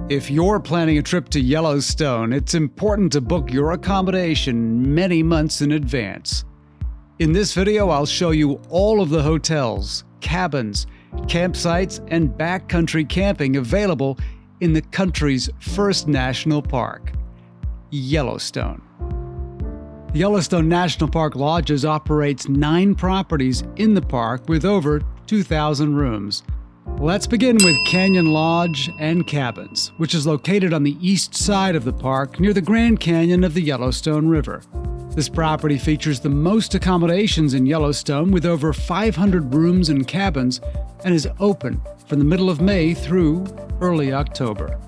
If you're planning a trip to Yellowstone, it's important to book your accommodation many months in advance. In this video, I'll show you all of the hotels, cabins, campsites, and backcountry camping available in the country's first national park, Yellowstone. The Yellowstone National Park Lodges operates 9 properties in the park with over 2,000 rooms. Let's begin with Canyon Lodge and Cabins, which is located on the east side of the park near the Grand Canyon of the Yellowstone River. This property features the most accommodations in Yellowstone with over 500 rooms and cabins and is open from the middle of May through early October.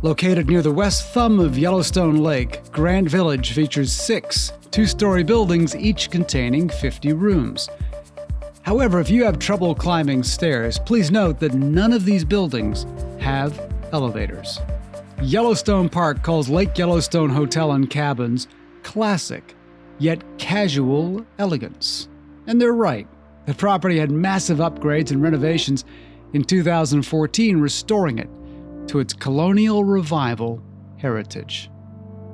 Located near the west thumb of Yellowstone Lake, Grand Village features 6 two-story buildings, each containing 50 rooms. However, if you have trouble climbing stairs, please note that none of these buildings have elevators. Yellowstone Park calls Lake Yellowstone Hotel and Cabins classic, yet casual elegance. And they're right. The property had massive upgrades and renovations in 2014, restoring it to its colonial revival heritage.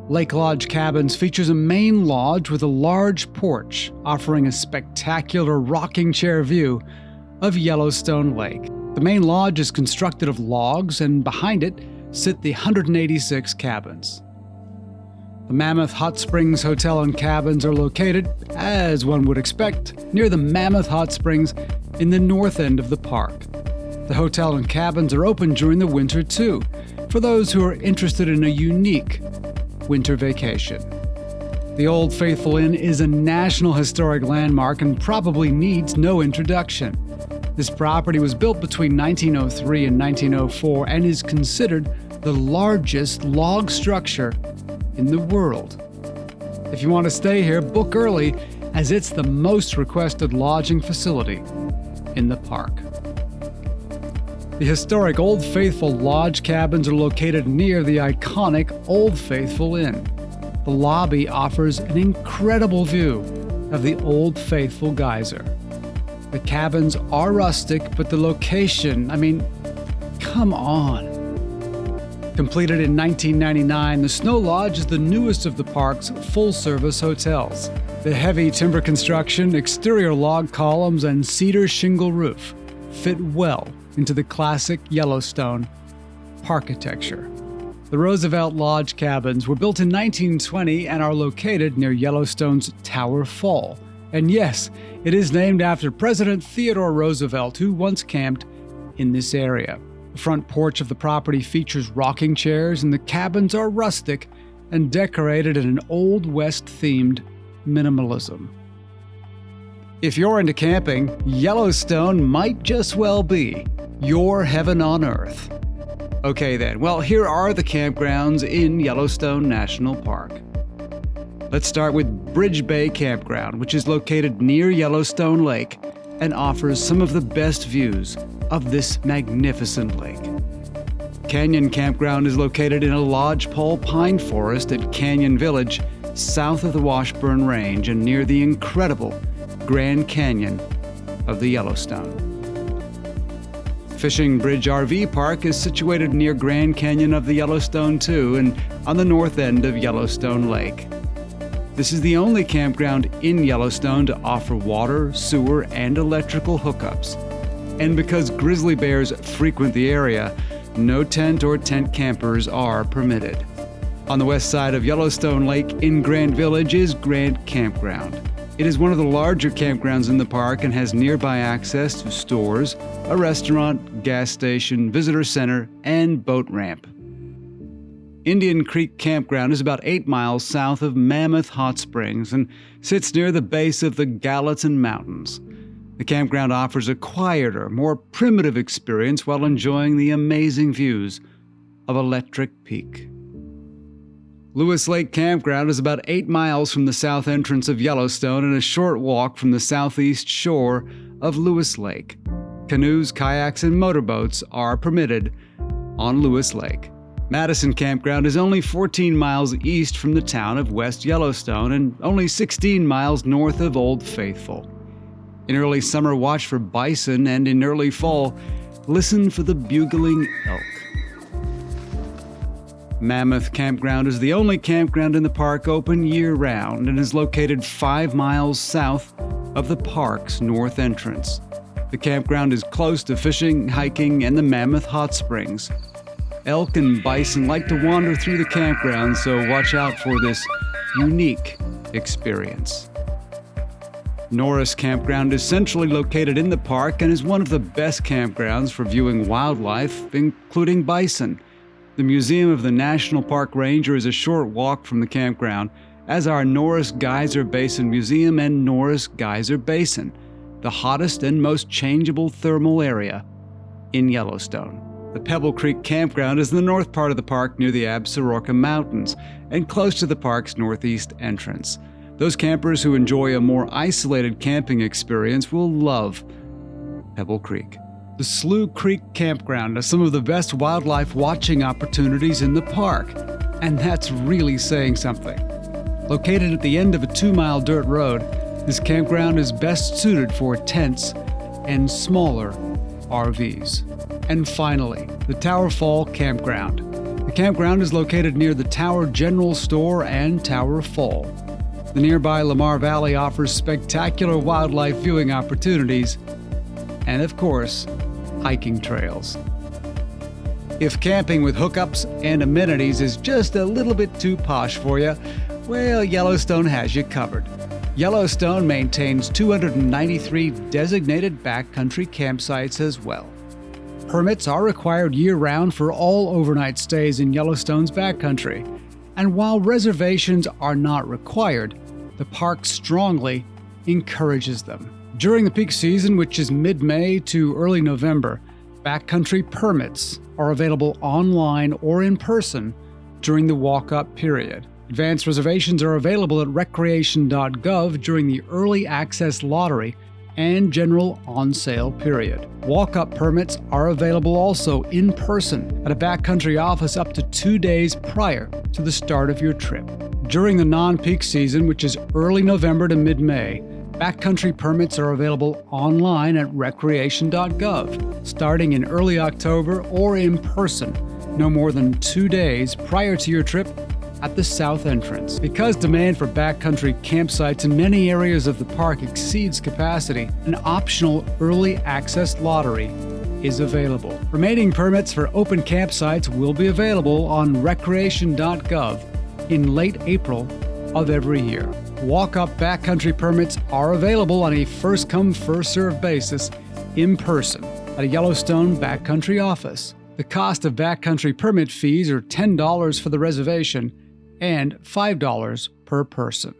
Lake Lodge Cabins features a main lodge with a large porch, offering a spectacular rocking chair view of Yellowstone Lake. The main lodge is constructed of logs, and behind it sit the 186 cabins. The Mammoth Hot Springs Hotel and Cabins are located, as one would expect, near the Mammoth Hot Springs in the north end of the park. The hotel and cabins are open during the winter too, for those who are interested in a unique winter vacation. The Old Faithful Inn is a National Historic Landmark and probably needs no introduction. This property was built between 1903 and 1904 and is considered the largest log structure in the world. If you want to stay here, book early, as it's the most requested lodging facility in the park. The historic Old Faithful Lodge cabins are located near the iconic Old Faithful Inn. The lobby offers an incredible view of the Old Faithful geyser. The cabins are rustic, but the location, come on. Completed in 1999, the Snow Lodge is the newest of the park's full-service hotels. The heavy timber construction, exterior log columns, and cedar shingle roof fit well into the classic Yellowstone parkitecture. The Roosevelt Lodge cabins were built in 1920 and are located near Yellowstone's Tower Fall. And yes, it is named after President Theodore Roosevelt, who once camped in this area. The front porch of the property features rocking chairs, and the cabins are rustic and decorated in an Old West-themed minimalism. If you're into camping, Yellowstone might just well be your heaven on earth. Okay then, well, here are the campgrounds in Yellowstone National Park. Let's start with Bridge Bay Campground, which is located near Yellowstone Lake and offers some of the best views of this magnificent lake. Canyon Campground is located in a lodgepole pine forest at Canyon Village, south of the Washburn Range and near the incredible Grand Canyon of the Yellowstone. Fishing Bridge RV Park is situated near Grand Canyon of the Yellowstone too, and on the north end of Yellowstone Lake. This is the only campground in Yellowstone to offer water, sewer, and electrical hookups. And because grizzly bears frequent the area, no tent or tent campers are permitted. On the west side of Yellowstone Lake in Grand Village is Grand Campground. It is one of the larger campgrounds in the park and has nearby access to stores, a restaurant, gas station, visitor center, and boat ramp. Indian Creek Campground is about 8 miles south of Mammoth Hot Springs and sits near the base of the Gallatin Mountains. The campground offers a quieter, more primitive experience while enjoying the amazing views of Electric Peak. Lewis Lake Campground is about 8 miles from the south entrance of Yellowstone and a short walk from the southeast shore of Lewis Lake. Canoes, kayaks, and motorboats are permitted on Lewis Lake. Madison Campground is only 14 miles east from the town of West Yellowstone and only 16 miles north of Old Faithful. In early summer, watch for bison, and in early fall, listen for the bugling elk. Mammoth Campground is the only campground in the park open year-round and is located 5 miles south of the park's north entrance. The campground is close to fishing, hiking, and the Mammoth Hot Springs. Elk and bison like to wander through the campground, so watch out for this unique experience. Norris Campground is centrally located in the park and is one of the best campgrounds for viewing wildlife, including bison. The Museum of the National Park Ranger is a short walk from the campground, as are Norris Geyser Basin Museum and Norris Geyser Basin, the hottest and most changeable thermal area in Yellowstone. The Pebble Creek Campground is in the north part of the park near the Absaroka Mountains and close to the park's northeast entrance. Those campers who enjoy a more isolated camping experience will love Pebble Creek. The Slough Creek Campground has some of the best wildlife watching opportunities in the park, and that's really saying something. Located at the end of a 2-mile dirt road, this campground is best suited for tents and smaller RVs. And finally, the Tower Fall Campground. The campground is located near the Tower General Store and Tower Fall. The nearby Lamar Valley offers spectacular wildlife viewing opportunities and, of course, hiking trails. If camping with hookups and amenities is just a little bit too posh for you, well, Yellowstone has you covered. Yellowstone maintains 293 designated backcountry campsites as well. Permits are required year-round for all overnight stays in Yellowstone's backcountry, and while reservations are not required, the park strongly encourages them. During the peak season, which is mid-May to early November, backcountry permits are available online or in person during the walk-up period. Advanced reservations are available at recreation.gov during the early access lottery and general on-sale period. Walk-up permits are available also in person at a backcountry office up to 2 days prior to the start of your trip. During the non-peak season, which is early November to mid-May, backcountry permits are available online at recreation.gov, starting in early October or in person, no more than 2 days prior to your trip at the south entrance. Because demand for backcountry campsites in many areas of the park exceeds capacity, an optional early access lottery is available. Remaining permits for open campsites will be available on recreation.gov in late April of every year. Walk-up backcountry permits are available on a first-come, first-served basis in person at a Yellowstone backcountry office. The cost of backcountry permit fees are $10 for the reservation and $5 per person.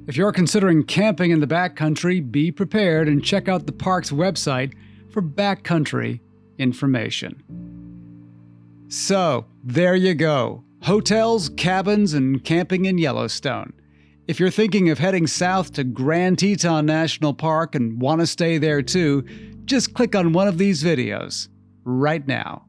If you're considering camping in the backcountry, be prepared and check out the park's website for backcountry information. So, there you go. Hotels, cabins, and camping in Yellowstone. If you're thinking of heading south to Grand Teton National Park and want to stay there too, just click on one of these videos right now.